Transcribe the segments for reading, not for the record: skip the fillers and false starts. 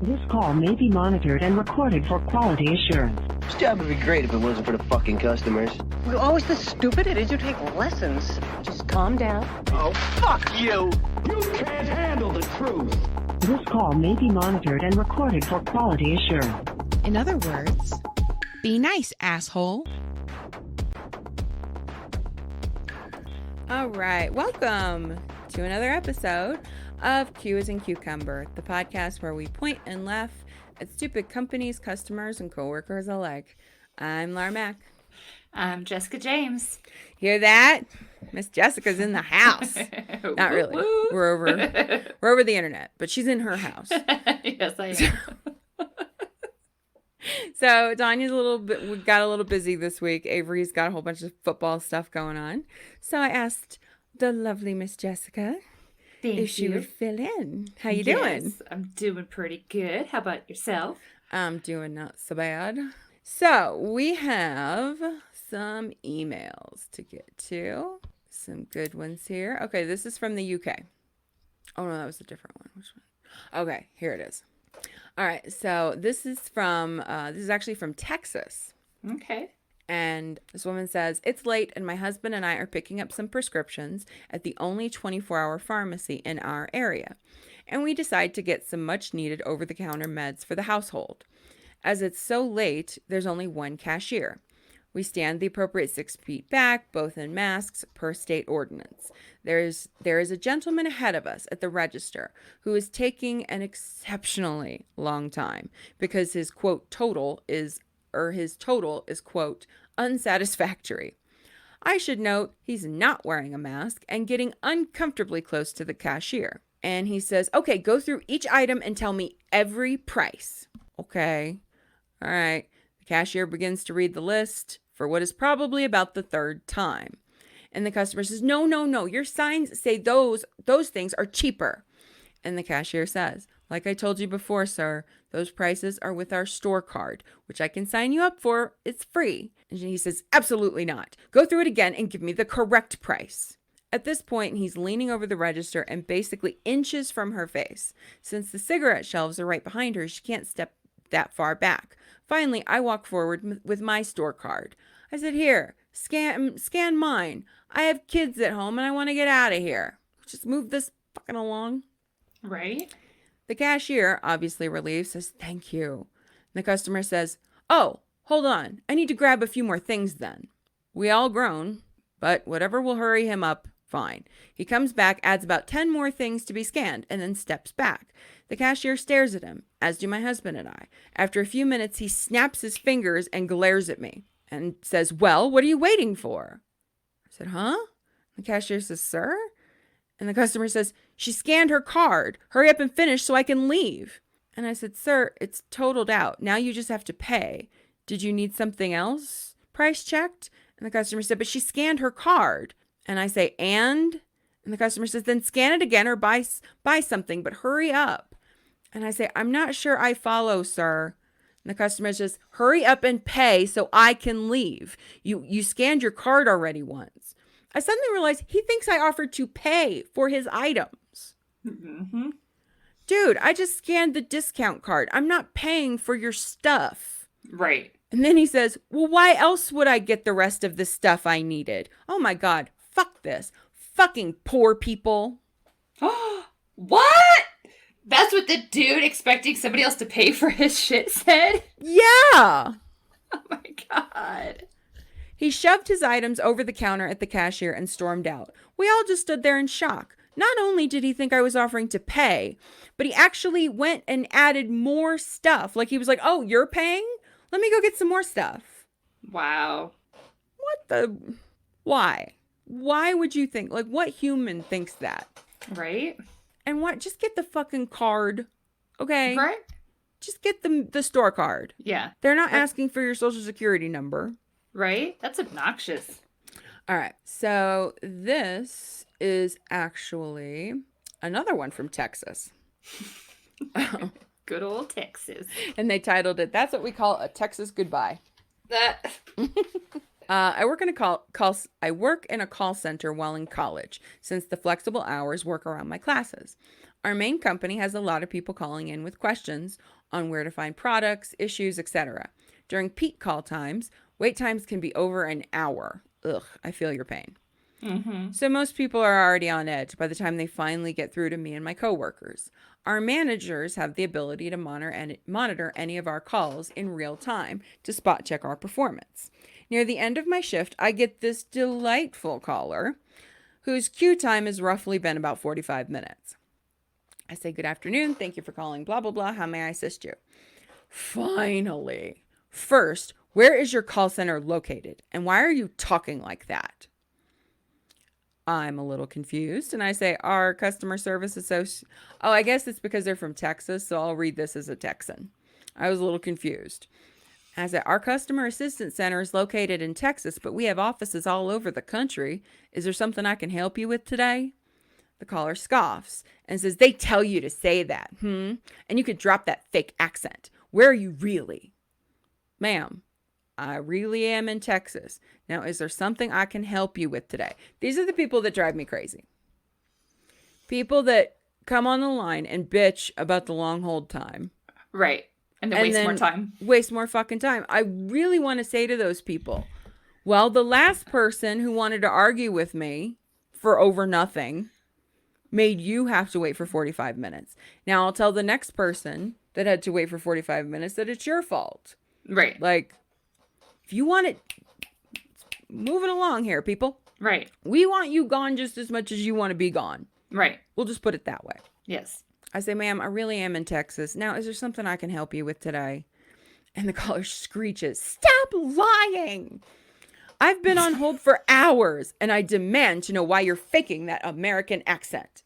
This call may be monitored and recorded for quality assurance. This job would be great if it wasn't for the fucking customers. You're always this stupid. It is you take lessons. Just calm down. Oh, fuck you! You can't handle the truth. This call may be monitored and recorded for quality assurance. In other words, be nice, asshole. All right, welcome to another episode of Q as in Cucumber, the podcast where we point and laugh at stupid companies, customers, and coworkers alike. I'm Lara Mack. I'm Jessica James. Hear that? Miss Jessica's in the house. Not really. We're over the internet, but she's in her house. Yes, I am. So Tanya's we got a little busy this week. Avery's got a whole bunch of football stuff going on. So I asked the lovely Miss Jessica if she would fill in. How you doing? Yes, I'm doing pretty good. How about yourself? I'm doing not so bad. So we have some emails to get to. Some good ones here. Okay, this is from the UK. Oh no, that was a different one. Which one? Okay, here it is. All right, so this is actually from Texas. Okay. And this woman says, it's late and my husband and I are picking up some prescriptions at the only 24-hour pharmacy in our area. And we decide to get some much needed over-the-counter meds for the household. As it's so late, there's only one cashier. We stand the appropriate 6 feet back, both in masks, per state ordinance. There is a gentleman ahead of us at the register who is taking an exceptionally long time because his quote total is, quote, unsatisfactory. I should note he's not wearing a mask and getting uncomfortably close to the cashier. And he says, okay, go through each item and tell me every price. Okay. All right. The cashier begins to read the list for what is probably about the third time. And the customer says, no, your signs say those things are cheaper. And the cashier says, like I told you before, sir, those prices are with our store card, which I can sign you up for. It's free. And he says, absolutely not. Go through it again and give me the correct price. At this point, he's leaning over the register and basically inches from her face. Since the cigarette shelves are right behind her, she can't step that far back. Finally, I walk forward with my store card. I said, here, scan mine. I have kids at home and I want to get out of here. Just move this fucking along. Right. The cashier, obviously relieved, says, thank you. The customer says, oh, hold on. I need to grab a few more things then. We all groan, but whatever will hurry him up, fine. He comes back, adds about 10 more things to be scanned, and then steps back. The cashier stares at him, as do my husband and I. After a few minutes, he snaps his fingers and glares at me and says, well, what are you waiting for? I said, huh? The cashier says, sir? And the customer says, she scanned her card. Hurry up and finish so I can leave. And I said, sir, it's totaled out. Now you just have to pay. Did you need something else price checked? And the customer said, but she scanned her card. And I say, and the customer says, then scan it again or buy something, but hurry up. And I say, I'm not sure I follow, sir. And the customer says, hurry up and pay so I can leave. You scanned your card already once. I suddenly realized he thinks I offered to pay for his items. Mm-hmm. Dude, I just scanned the discount card. I'm not paying for your stuff. Right. And then he says, well, why else would I get the rest of the stuff I needed? Oh my God, fuck this. Fucking poor people. What? That's what the dude expecting somebody else to pay for his shit said? Yeah. Oh my God. He shoved his items over the counter at the cashier and stormed out. We all just stood there in shock. Not only did he think I was offering to pay, but he actually went and added more stuff. Like he was like, oh, you're paying? Let me go get some more stuff. Wow. Why? Why would you think, like what human thinks that? Right? And what, just get the fucking card, okay? Right? Just get the store card. Yeah. They're not asking for your social security number. Right? That's obnoxious. All right. So this is actually another one from Texas. Good old Texas. And they titled it, that's what we call a Texas goodbye. I work in a call center while in college, since the flexible hours work around my classes. Our main company has a lot of people calling in with questions on where to find products, issues, etc. During peak call times, wait times can be over an hour. Ugh, I feel your pain. So most people are already on edge by the time they finally get through to me and my coworkers. Our managers have the ability to monitor any of our calls in real time to spot check our performance. Near the end of my shift, I get this delightful caller whose queue time has roughly been about 45 minutes. I say, good afternoon. Thank you for calling, blah, blah, blah. How may I assist you? Finally. First, where is your call center located? And why are you talking like that? I'm a little confused. And I say, our customer service associate. Oh, I guess it's because they're from Texas. So I'll read this as a Texan. I was a little confused. I said, our customer assistance center is located in Texas, but we have offices all over the country. Is there something I can help you with today? The caller scoffs and says, they tell you to say that, And you could drop that fake accent. Where are you really? Ma'am, I really am in Texas. Now, is there something I can help you with today? These are the people that drive me crazy. People that come on the line and bitch about the long hold time. Right. And then waste more time. Waste more fucking time. I really want to say to those people, well, the last person who wanted to argue with me for over nothing made you have to wait for 45 minutes. Now I'll tell the next person that had to wait for 45 minutes that it's your fault. Right. Like, if you want it, moving along here, people. Right. We want you gone just as much as you want to be gone. Right. We'll just put it that way. Yes. I say, ma'am, I really am in Texas. Now, is there something I can help you with today? And the caller screeches, stop lying. I've been on hold for hours, and I demand to know why you're faking that American accent.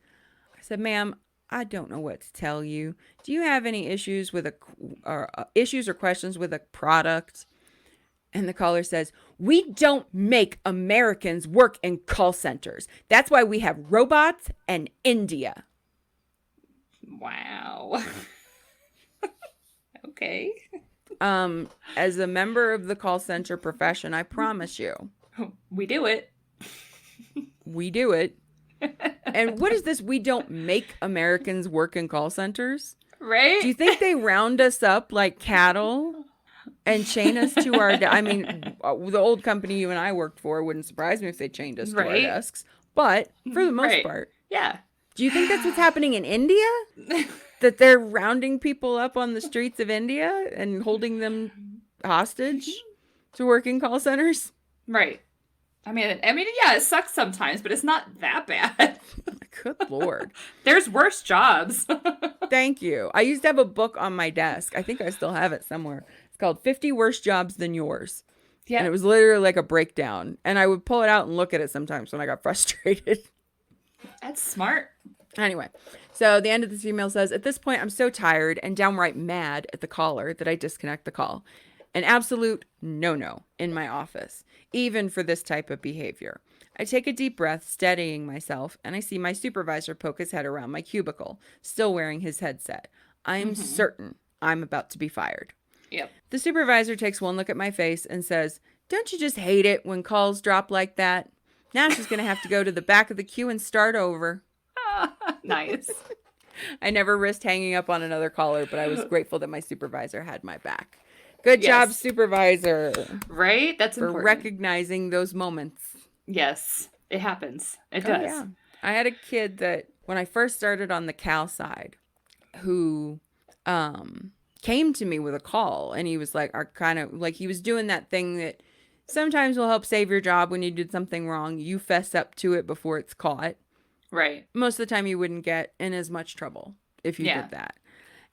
I said, ma'am, I don't know what to tell you. Do you have any issues with issues or questions with a product? And the caller says, we don't make Americans work in call centers. That's why we have robots and India. Wow. Okay. As a member of the call center profession, I promise you. We do it. We do it. And what is this? We don't make Americans work in call centers? Right? Do you think they round us up like cattle and chain us to our... I mean, the old company you and I worked for wouldn't surprise me if they chained us to our desks. But for the most part... Yeah. Do you think that's what's happening in India? That they're rounding people up on the streets of India and holding them hostage to work in call centers? Right. I mean, yeah, it sucks sometimes, but it's not that bad. Good Lord. There's worse jobs. Thank you. I used to have a book on my desk. I think I still have it somewhere. It's called 50 Worst Jobs Than Yours. Yeah. And it was literally like a breakdown. And I would pull it out and look at it sometimes when I got frustrated. That's smart. Anyway, so the end of this email says, at this point, I'm so tired and downright mad at the caller that I disconnect the call. An absolute no-no in my office, even for this type of behavior. I take a deep breath, steadying myself, and I see my supervisor poke his head around my cubicle, still wearing his headset. I am certain I'm about to be fired. Yep. The supervisor takes one look at my face and says, don't you just hate it when calls drop like that? Now she's going to have to go to the back of the queue and start over. Nice. I never risked hanging up on another caller, but I was grateful that my supervisor had my back. Good job, supervisor. Right? That's for important. recognizing those moments. Yes, it happens. It does. Yeah. I had a kid that when I first started on the Cal side who came to me with a call, and he was like, he was doing that thing that sometimes will help save your job when you did something wrong. You fess up to it before it's caught. Right. Most of the time you wouldn't get in as much trouble if you did that.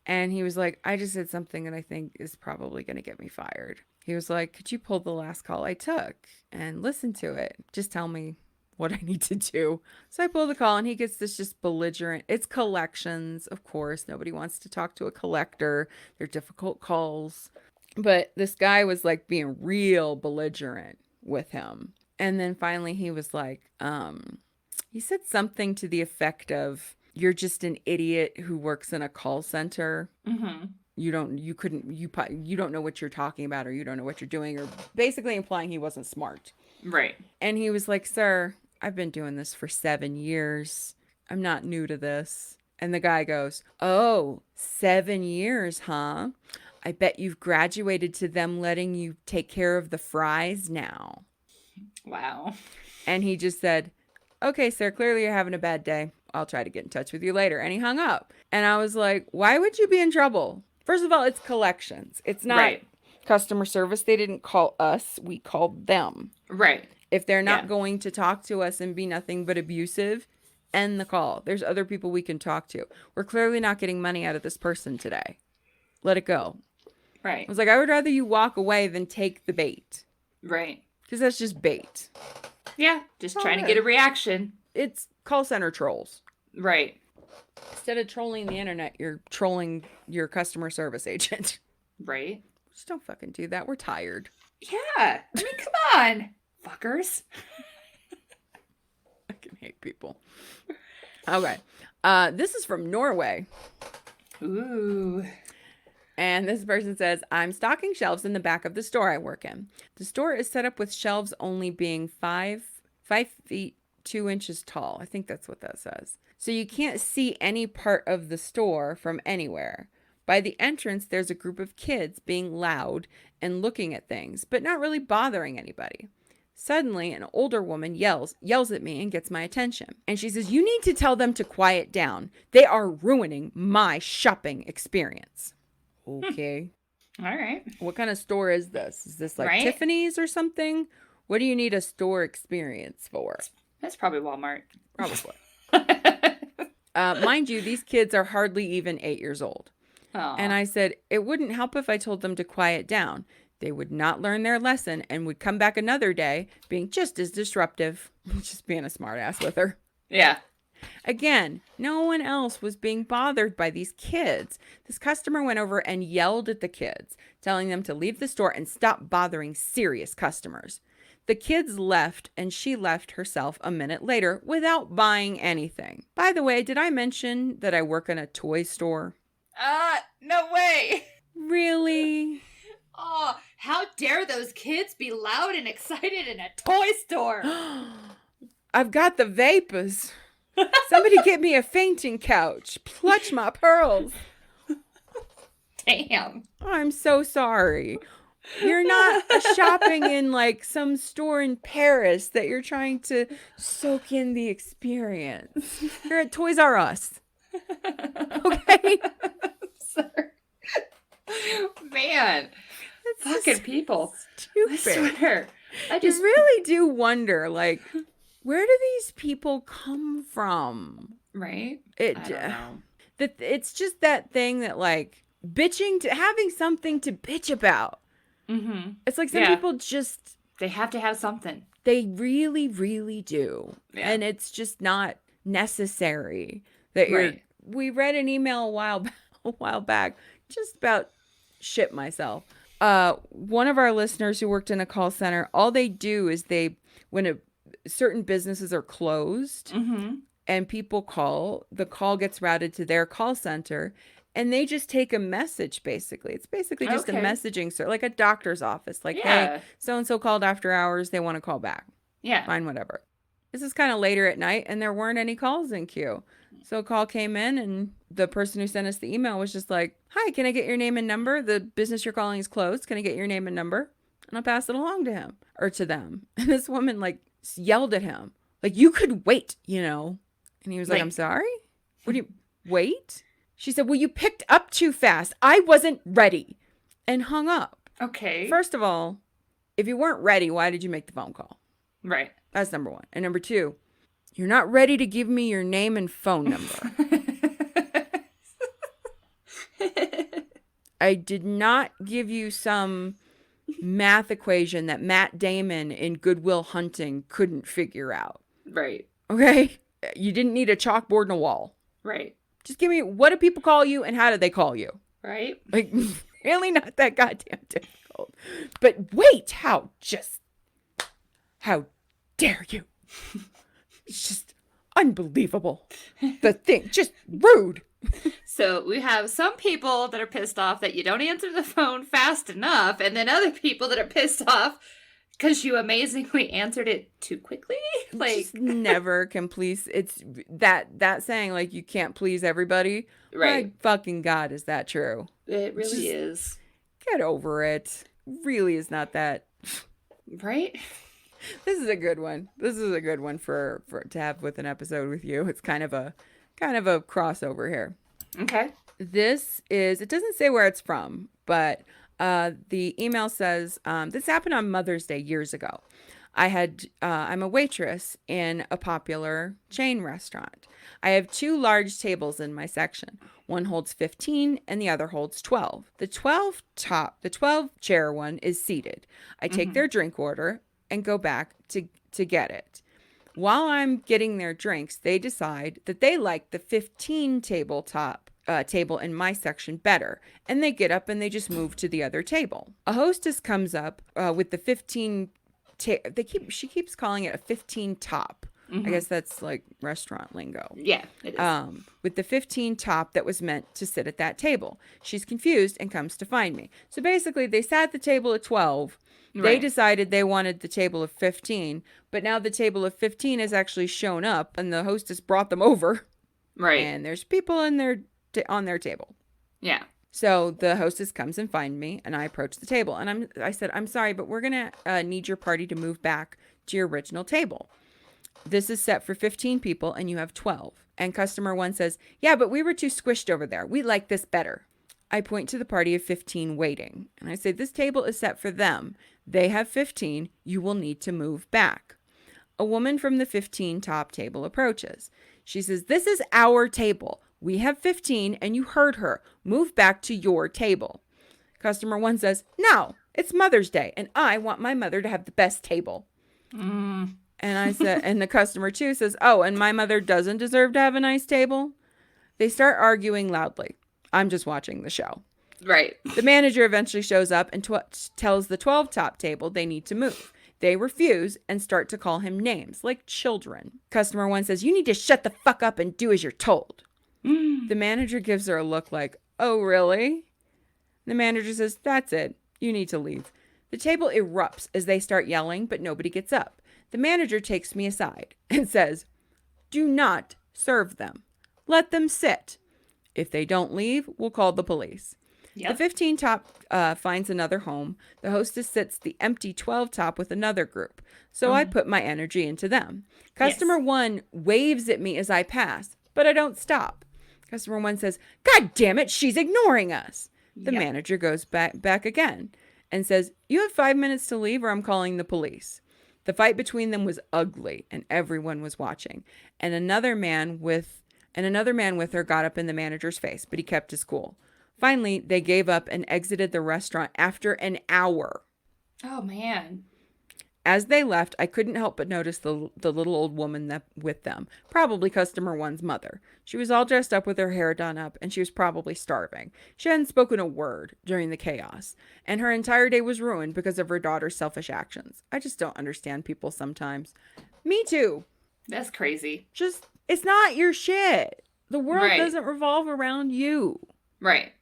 And he was like, I just said something that I think is probably going to get me fired. He was like, could you pull the last call I took and listen to it? Just tell me what I need to do. So I pull the call and he gets this just belligerent. It's collections, of course. Nobody wants to talk to a collector. They're difficult calls. But this guy was like being real belligerent with him. And then finally he was like, he said something to the effect of, you're just an idiot who works in a call center. Mm-hmm. You don't know what you're talking about, or you don't know what you're doing, or basically implying he wasn't smart. Right. And he was like, sir, I've been doing this for 7 years. I'm not new to this. And the guy goes, "Oh, 7 years, huh? I bet you've graduated to them letting you take care of the fries now." Wow. And he just said, "Okay, sir, clearly you're having a bad day. I'll try to get in touch with you later." And he hung up. And I was like, why would you be in trouble? First of all, it's collections. It's not customer service. They didn't call us. We called them. Right. If they're not going to talk to us and be nothing but abusive, end the call. There's other people we can talk to. We're clearly not getting money out of this person today. Let it go. Right. I was like, I would rather you walk away than take the bait. Right. Because that's just bait. Yeah. Just trying to get a reaction. It's call center trolls. Right. Instead of trolling the internet, you're trolling your customer service agent. Right. Just don't fucking do that. We're tired. Yeah. I mean, come on, fuckers. I can hate people. Okay. This is from Norway. Ooh. And this person says, "I'm stocking shelves in the back of the store I work in. The store is set up with shelves only being 5 feet 2 inches tall." I think that's what that says. "So you can't see any part of the store from anywhere. By the entrance, there's a group of kids being loud and looking at things, but not really bothering anybody. Suddenly, an older woman yells at me and gets my attention. And she says, 'You need to tell them to quiet down. They are ruining my shopping experience.'" Okay. All right. What kind of store is this? Is this like Right? Tiffany's or something? What do you need a store experience for? That's probably Walmart. Probably. Mind you, these kids are hardly even 8 years old. Aw. And I said, "It wouldn't help if I told them to quiet down. They would not learn their lesson and would come back another day being just as disruptive." Just being a smart ass with her. Yeah. Again, no one else was being bothered by these kids. This customer went over and yelled at the kids, telling them to leave the store and stop bothering serious customers. The kids left, and she left herself a minute later without buying anything. By the way, did I mention that I work in a toy store? No way. Really? Oh, how dare those kids be loud and excited in a toy store? I've got the vapors. Somebody get me a fainting couch. Clutch my pearls. Damn. I'm so sorry. You're not shopping in like some store in Paris that you're trying to soak in the experience. You're at Toys R Us. Okay? Sorry. Man. It's Fucking people. I stupid. swear. I You just really do wonder, like, where do these people come from? Right? It, I don't know. it's just that thing that, like, bitching to having something to bitch about. Mm-hmm. It's like some Yeah. people just, They have to have something. they really, really do. Yeah. And it's just not necessary that you're, Right. we read an email a while back, just about shit myself. One of our listeners who worked in a call center, all they do is when certain businesses are closed Mm-hmm. and people call, the call gets routed to their call center and they just take a message basically. It's basically just a Okay. messaging, like a doctor's office. Like, Yeah. hey, so-and-so called after hours. They want to call back. Yeah. Fine, whatever. This is kind of later at night and there weren't any calls in queue. So a call came in and the person who sent us the email was just like, "Hi, can I get your name and number? The business you're calling is closed. Can I get your name and number?" And I'll pass it along to him or to them. And this woman like yelled at him, like, "You could wait, you know." And he was like, Like- "I'm sorry? What do you wait?" She said, "Well, you picked up too fast. I wasn't ready," and hung up. Okay. First of all, if you weren't ready, why did you make the phone call? Right. That's number one. And number two, you're not ready to give me your name and phone number. I did not give you some math equation that Matt Damon in Good Will Hunting couldn't figure out. Right. Okay? You didn't need a chalkboard and a wall. Right. Just give me, what do people call you and how do they call you? Right. Like, really not that goddamn difficult. But wait, how dare you? It's just unbelievable. The thing, just rude. So we have some people that are pissed off that you don't answer the phone fast enough, and then other people that are pissed off Because you amazingly answered it too quickly. Like, just never can please. It's that saying, like, you can't please everybody. right. My fucking God, is that true? It really Just is. Get over it. Really is not that. Right? This is a good one. This is a good one for to have with an episode with you. It's kind of a crossover here. Okay. This is, it doesn't say where it's from, but the email says, this happened on Mother's Day years ago. I'm a waitress in a popular chain restaurant. I have 2 large tables in my section. One holds 15 and the other holds 12. The 12 chair one is seated. I take their drink order and go back to get it. While I'm getting their drinks, they decide that they like the 15 table in my section better, and they get up and they just move to the other table. A hostess comes up with the 15. She keeps calling it a 15 top. I guess that's like restaurant lingo. Yeah, it is. With the 15 top that was meant to sit at that table. She's confused and comes to find me. So basically, they sat at the table at 12. They Right. decided they wanted the table of 15, but now the table of 15 has actually shown up, and the hostess brought them over. Right. And there's people in their on their table. Yeah. So the hostess comes and finds me, and I approach the table, and I said, I'm sorry, but we're gonna need your party to move back to your original table. This is set for 15 people, and you have 12. And customer 1 says, yeah, but we were too squished over there. We like this better. I point to the party of 15 waiting, and I say, this table is set for them. They have 15. You will need to move back. A woman from the 15 top table approaches. She says, this is our table. We have 15, and you heard her. Move back to your table. Customer 1 says, no, it's Mother's Day, and I want my mother to have the best table. And I said, and the customer 2 says, oh, and my mother doesn't deserve to have a nice table? They start arguing loudly. I'm just watching the show. Right. The manager eventually shows up and tells the 12 top table they need to move. They refuse and start to call him names like children. Customer 1 says, you need to shut the fuck up and do as you're told. The manager gives her a look like, oh, really? The manager says, that's it. You need to leave. The table erupts as they start yelling, but nobody gets up. The manager takes me aside and says, do not serve them. Let them sit. If they don't leave, we'll call the police. Yep. The 15 top finds another home. The hostess sits the empty 12 top with another group. So I put my energy into them. Customer 1 waves at me as I pass, but I don't stop. Customer 1 says, God damn it, she's ignoring us. The manager goes back again and says, you have 5 minutes to leave or I'm calling the police. The fight between them was ugly and everyone was watching. And another man with her got up in the manager's face, but he kept his cool. Finally, they gave up and exited the restaurant after an hour. Oh, man. As they left, I couldn't help but notice the little old woman with them, probably customer 1's mother. She was all dressed up with her hair done up, and she was probably starving. She hadn't spoken a word during the chaos, and her entire day was ruined because of her daughter's selfish actions. I just don't understand people sometimes. Me too. That's crazy. Just, it's not your shit. The world Right. doesn't revolve around you. Right.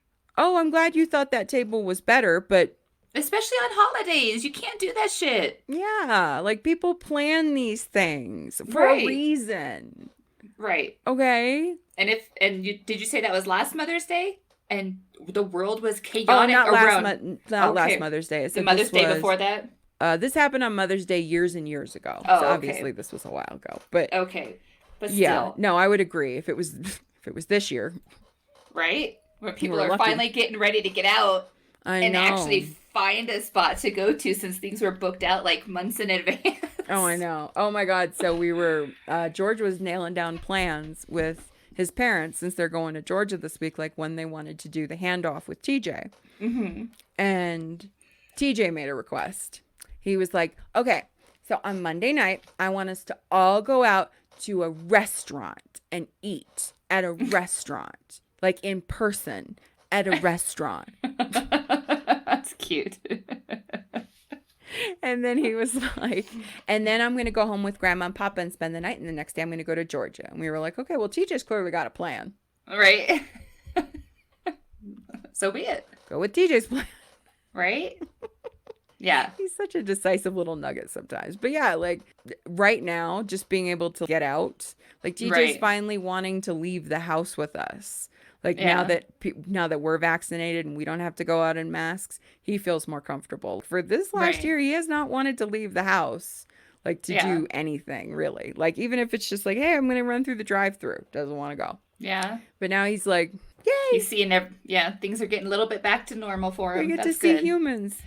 Oh, I'm glad you thought that table was better, but Especially on holidays. You can't do that shit. yeah, like people plan these things for Right. a reason. Right. Okay? Did you say that was last Mother's Day? And the world was Oh, chaotic not around last Okay. Mother's Day. It the said Mother's this Day was- before that? This happened on Mother's Day years and years ago. Oh, so okay. obviously this was a while ago. But Okay. But still, yeah, no, I would agree. If it was this year, right? Where people We're are lucky. finally getting ready to get out I and know. actually find a spot to go to since things were booked out like months in advance. Oh, I know. Oh my God. So we were George was nailing down plans with his parents since they're going to Georgia this week, like when they wanted to do the handoff with TJ. Mm-hmm. And TJ made a request. He was like, okay, so on Monday night, I want us to all go out to a restaurant and eat at a restaurant, like in person at a restaurant. That's cute. And then he was like, and then I'm going to go home with Grandma and Papa and spend the night. And the next day I'm going to go to Georgia. And we were like, okay, well, TJ's clearly got a plan. Right? So be it. Go with TJ's plan. Right? Yeah. He's such a decisive little nugget sometimes. But yeah, like right now, just being able to get out, like TJ's Right. finally wanting to leave the house with us. Like Yeah. now that we're vaccinated and we don't have to go out in masks, he feels more comfortable. For this last Right. year, he has not wanted to leave the house, like to Yeah. do anything really. Like even if it's just like, hey, I'm gonna run through the drive-through, doesn't want to go. Yeah. But now he's like, yay, He's seeing things are getting a little bit back to normal for him. we get to That's see good. humans.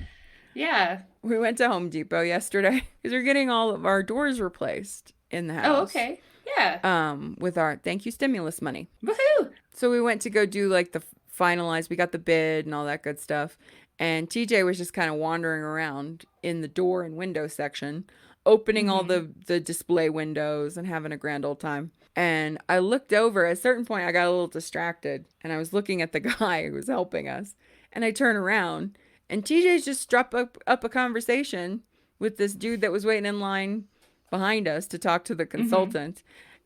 Yeah. We went to Home Depot yesterday because we're getting all of our doors replaced in the house. Oh, okay. Yeah. With our thank you stimulus money. Woohoo! So we went to go do like the finalize. We got the bid and all that good stuff. And TJ was just kind of wandering around in the door and window section, opening all the display windows and having a grand old time. And I looked over. At a certain point, I got a little distracted. And I was looking at the guy who was helping us. And I turn around. And TJ's just struck up a conversation with this dude that was waiting in line behind us to talk to the consultant.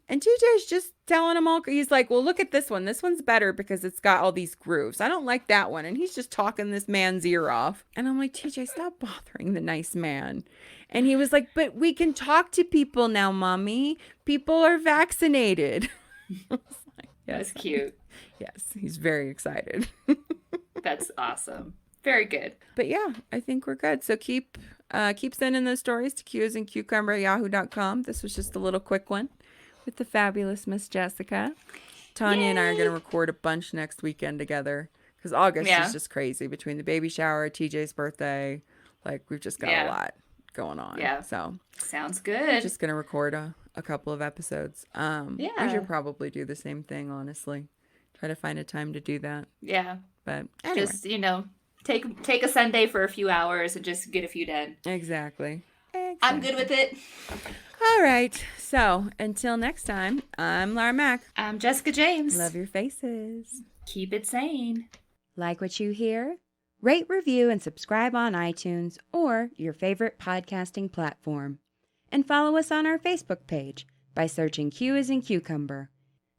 And TJ's just telling him all, he's like, well, look at this one. This one's better because it's got all these grooves. I don't like that one. And he's just talking this man's ear off. And I'm like, TJ, stop bothering the nice man. And he was like, but we can talk to people now, mommy. People are vaccinated. I was like, yes. That's cute. Yes, he's very excited. That's awesome. Very good. But yeah, I think we're good. So keep sending those stories to qasincucumber@yahoo.com. This was just a little quick one with the fabulous Miss Jessica. Tanya and I are going to record a bunch next weekend together because August is just crazy between the baby shower, TJ's birthday. Like we've just got a lot going on. Yeah. So Sounds good. just going to record a couple of episodes. We should probably do the same thing, honestly. Try to find a time to do that. Yeah. But anyway. Just, take a Sunday for a few hours and just get a few done. Exactly. I'm good with it. All right. So until next time, I'm Lara Mack. I'm Jessica James. Love your faces. Keep it sane. Like what you hear? Rate, review, and subscribe on iTunes or your favorite podcasting platform. And follow us on our Facebook page by searching Q as in Cucumber.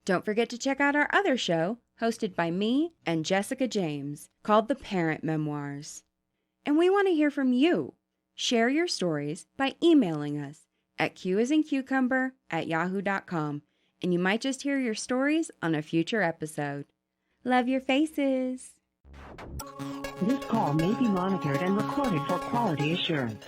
Don't forget to check out our other show, hosted by me and Jessica James, called The Parent Memoirs. And we want to hear from you. Share your stories by emailing us at qasincucumber@yahoo.com, and you might just hear your stories on a future episode. Love your faces. This call may be monitored and recorded for quality assurance.